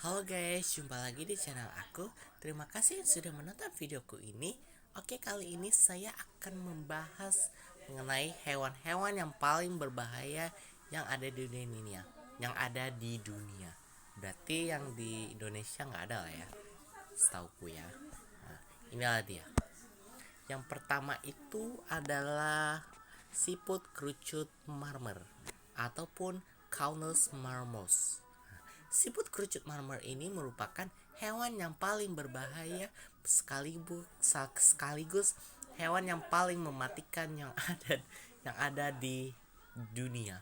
Halo guys, jumpa lagi di channel aku. Terima kasih yang sudah menonton videoku ini. Oke, kali ini saya akan membahas mengenai hewan-hewan yang paling berbahaya yang ada di dunia. Berarti yang di Indonesia nggak ada lah ya, setauku ya. Nah, inilah dia. Yang pertama itu adalah siput kerucut marmer ataupun Caunus marmos. Siput kerucut marmer ini merupakan hewan yang paling berbahaya sekaligus hewan yang paling mematikan yang ada di dunia.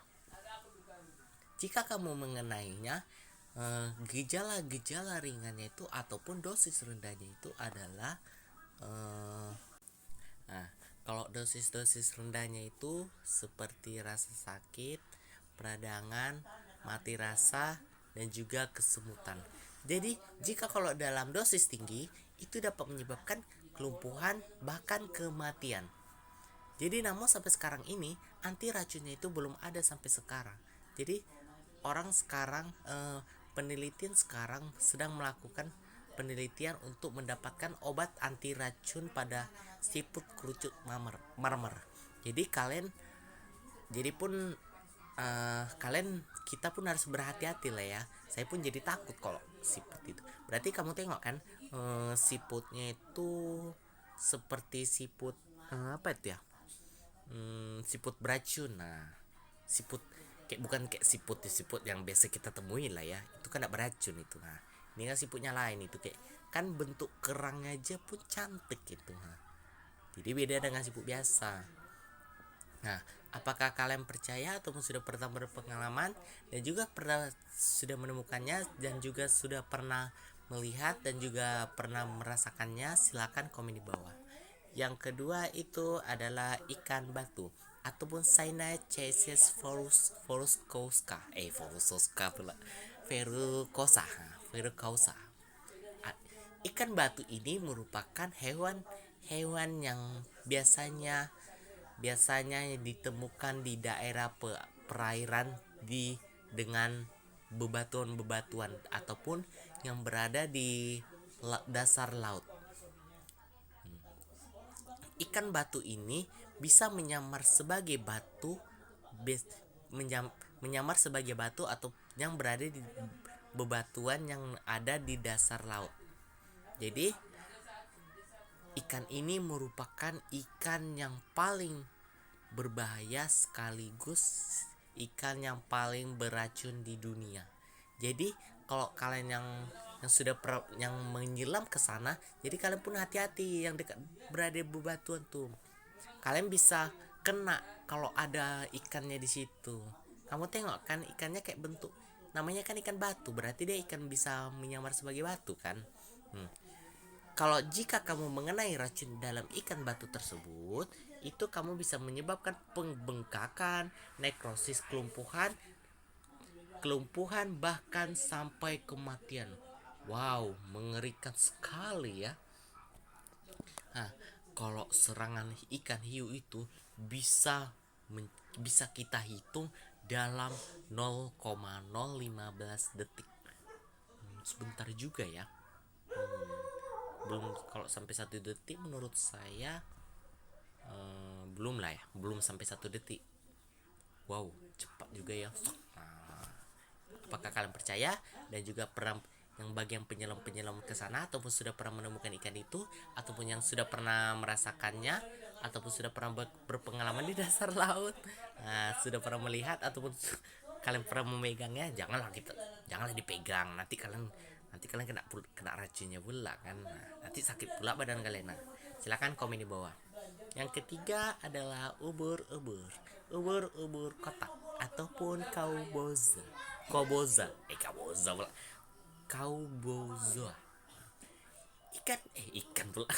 Jika kamu mengenainya, gejala-gejala ringannya itu ataupun dosis rendahnya itu adalah nah, kalau dosis-dosis rendahnya itu seperti rasa sakit, peradangan, mati rasa, dan juga kesemutan. Jadi, jika kalau dalam dosis tinggi, itu dapat menyebabkan kelumpuhan bahkan kematian. Jadi, namun sampai sekarang ini anti racunnya itu belum ada sampai sekarang. Jadi, orang sekarang penelitian sekarang sedang melakukan penelitian untuk mendapatkan obat anti racun pada siput kerucut marmer. Jadi kita pun harus berhati-hati lah ya. Saya pun jadi takut kalau siput itu. Berarti kamu tengok kan, siputnya itu seperti siput apa itu ya? Siput beracun. Nah, siput bukan kayak siput yang biasa kita temui lah ya. Itu kan tidak beracun itu. Nah, ini kan siputnya lain itu, kayak kan bentuk kerangnya aja pun cantik gitu. Nah, jadi beda dengan siput biasa. Nah, apakah kalian percaya ataupun sudah pernah berpengalaman dan juga sudah menemukannya dan juga sudah pernah melihat dan juga pernah merasakannya? Silakan komen di bawah. Yang kedua itu adalah ikan batu ataupun Cyanochaetes verrucosa. Ikan batu ini merupakan hewan yang biasanya ditemukan di daerah perairan dengan bebatuan ataupun yang berada di dasar laut. Ikan batu ini bisa menyamar sebagai batu atau yang berada di bebatuan yang ada di dasar laut. Jadi ikan ini merupakan ikan yang paling berbahaya sekaligus ikan yang paling beracun di dunia. Jadi kalau kalian yang sudah menyelam ke sana, jadi kalian pun hati-hati yang dekat berada di bebatuan tuh. Kalian bisa kena kalau ada ikannya di situ. Kamu tengok kan ikannya kayak bentuk, namanya kan ikan batu, berarti dia ikan bisa menyamar sebagai batu kan. Kalau jika kamu mengenai racun dalam ikan batu tersebut, itu kamu bisa menyebabkan pembengkakan, nekrosis, kelumpuhan bahkan sampai kematian. Wow, mengerikan sekali ya. Nah, kalau serangan ikan hiu itu bisa kita hitung dalam 0,015 detik. Sebentar juga ya. Belum, kalau sampai 1 detik menurut saya belum lah ya, belum sampai 1 detik. Wow, cepat juga ya. Nah, apakah kalian percaya dan juga pernah yang bagian penyelam ke sana ataupun sudah pernah menemukan ikan itu ataupun yang sudah pernah merasakannya ataupun sudah pernah berpengalaman di dasar laut, sudah pernah melihat ataupun kalian pernah memegangnya? Janganlah dipegang, nanti kalian kena racunnya pula kan. Nanti sakit pula badan kalian. Silakan komen di bawah. Yang ketiga adalah ubur-ubur kotak ataupun kauboza ikan pula.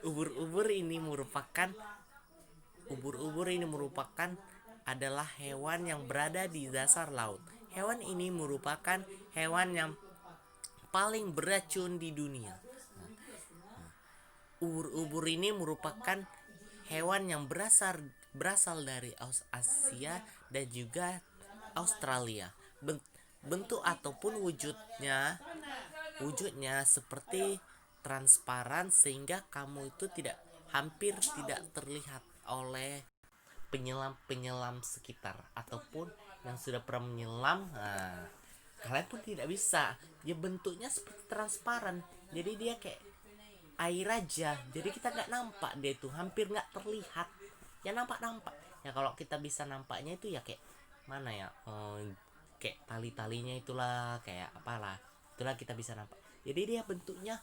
ubur-ubur ini merupakan adalah hewan yang berada di dasar laut. Hewan ini merupakan hewan yang paling beracun di dunia. Ubur-ubur ini merupakan hewan yang berasal dari Asia dan juga Australia. bentuk ataupun wujudnya seperti transparan, sehingga kamu itu hampir tidak terlihat oleh penyelam-penyelam sekitar ataupun yang sudah pernah menyelam. Nah, kalian pun tidak bisa, ya bentuknya seperti transparan, jadi dia kayak air aja, jadi kita nggak nampak, dia itu hampir nggak terlihat. Ya nampak ya, kalau kita bisa nampaknya itu ya kayak mana ya, kayak tali-talinya itulah, kayak apalah itulah kita bisa nampak. Jadi dia bentuknya,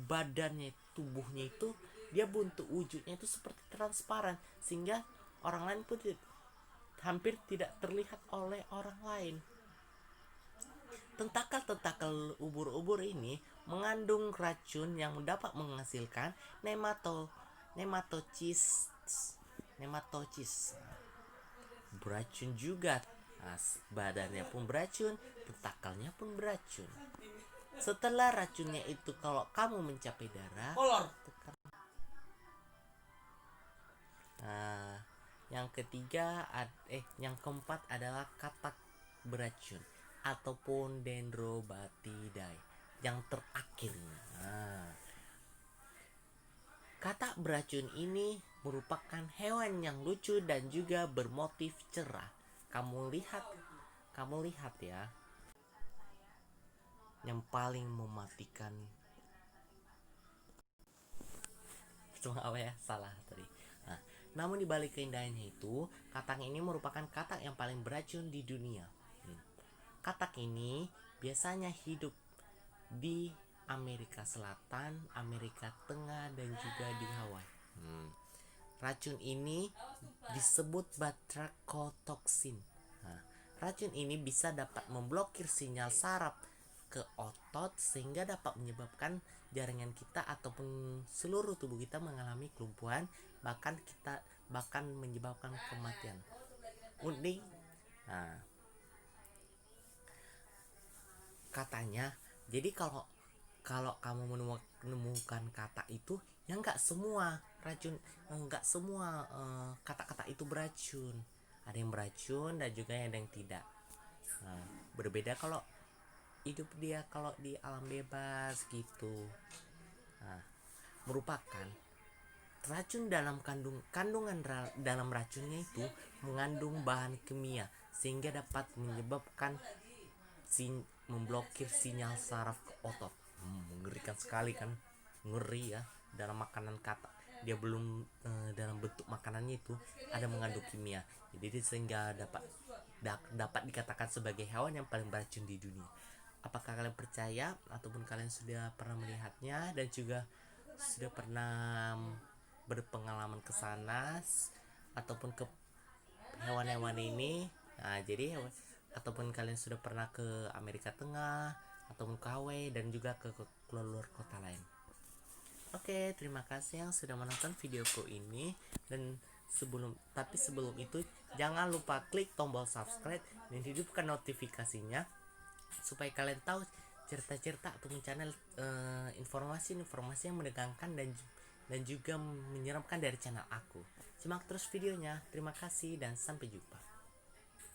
badannya, tubuhnya itu, dia bentuk wujudnya itu seperti transparan, sehingga orang lain pun hampir tidak terlihat oleh orang lain. Tentakel-tentakel ubur-ubur ini mengandung racun yang dapat menghasilkan nematocis. Beracun juga. Nah, badannya pun beracun, tentakelnya pun beracun. Setelah racunnya itu, kalau kamu mencapai darah, nah, yang keempat adalah katak beracun ataupun Dendrobatidae yang terakhir. Nah, katak beracun ini merupakan hewan yang lucu dan juga bermotif cerah. Kamu lihat ya. Yang paling mematikan, cuma apa ya, salah tadi. Nah, namun dibalik keindahannya itu, katak ini merupakan katak yang paling beracun di dunia. Katak ini biasanya hidup di Amerika Selatan, Amerika Tengah, dan juga di Hawaii. Racun ini disebut batrachotoxin. Nah, racun ini dapat memblokir sinyal saraf ke otot, sehingga dapat menyebabkan jaringan kita ataupun seluruh tubuh kita mengalami kelumpuhan, bahkan menyebabkan kematian. Unik. Nah, katanya, jadi kalau kamu menemukan kata itu, ya nggak semua kata-kata itu beracun. Ada yang beracun dan juga ada yang tidak. Nah, berbeda kalau hidup dia kalau di alam bebas gitu. Nah, merupakan racun dalam kandungan dalam racunnya itu mengandung bahan kimia, sehingga dapat menyebabkan memblokir sinyal saraf ke otot. Mengerikan sekali kan, ngeri ya. Dalam makanan kata dia belum, dalam bentuk makanannya itu ada mengandung kimia, jadi sehingga dapat dikatakan sebagai hewan yang paling beracun di dunia. Apakah kalian percaya ataupun kalian sudah pernah melihatnya dan juga sudah pernah berpengalaman ke sana ataupun ke hewan-hewan ini? Nah, jadi ataupun kalian sudah pernah ke Amerika Tengah ataupun ke Hawaii dan juga ke luar kota lain. Oke, terima kasih yang sudah menonton videoku ini, dan sebelum itu jangan lupa klik tombol subscribe dan hidupkan notifikasinya supaya kalian tahu cerita-cerita atau channel, informasi-informasi yang menegangkan dan juga menyeramkan dari channel aku. Simak terus videonya. Terima kasih dan sampai jumpa.